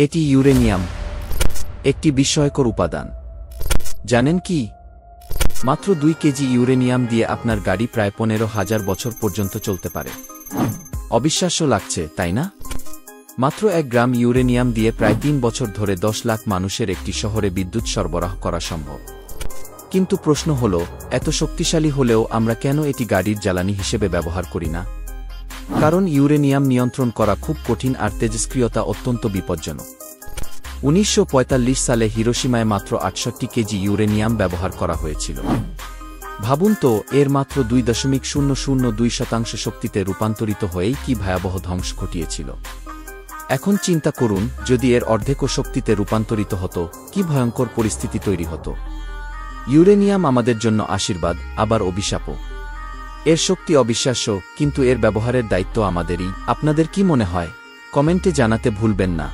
এটি ইউরেনিয়াম, একটি বিস্ময়কর উপাদান। জানেন কি? মাত্র 2 কেজি ইউরেনিয়াম দিয়ে আপনার গাড়ি প্রায় 15,000 বছর পর্যন্ত চলতে পারে। অবিশ্বাস্য লাগছে, তাই না? মাত্র 1 গ্রাম ইউরেনিয়াম দিয়ে প্রায় 3 বছর ধরে 10 লাখ মানুষের একটি শহরে বিদ্যুৎ সরবরাহ করা সম্ভব। কিন্তু প্রশ্ন হল, এত শক্তিশালী হলেও আমরা কেন এটি গাড়ির জ্বালানি হিসেবে ব্যবহার করি না? কারণ ইউরেনিয়াম নিয়ন্ত্রণ করা খুব কঠিন আর তেজস্ক্রিয়তা অত্যন্ত বিপজ্জনক। 1945 সালে হিরোশিমায় মাত্র 68 কেজি ইউরেনিয়াম ব্যবহার করা হয়েছিল। ভাবুন তো, এর মাত্র 2.002% শক্তিতে রূপান্তরিত হয়েই কি ভয়াবহ ধ্বংস ঘটিয়েছিল। এখন চিন্তা করুন, যদি এর অর্ধেকও শক্তিতে রূপান্তরিত হতো, কি ভয়ঙ্কর পরিস্থিতি তৈরি হতো। ইউরেনিয়াম আমাদের জন্য আশীর্বাদ, আবার অভিশাপও। এর শক্তি অবিশ্বাস্য, কিন্তু এর ব্যবহারের দায়িত্ব আমাদেরই। আপনাদের কি মনে হয়? কমেন্টে জানাতে ভুলবেন না।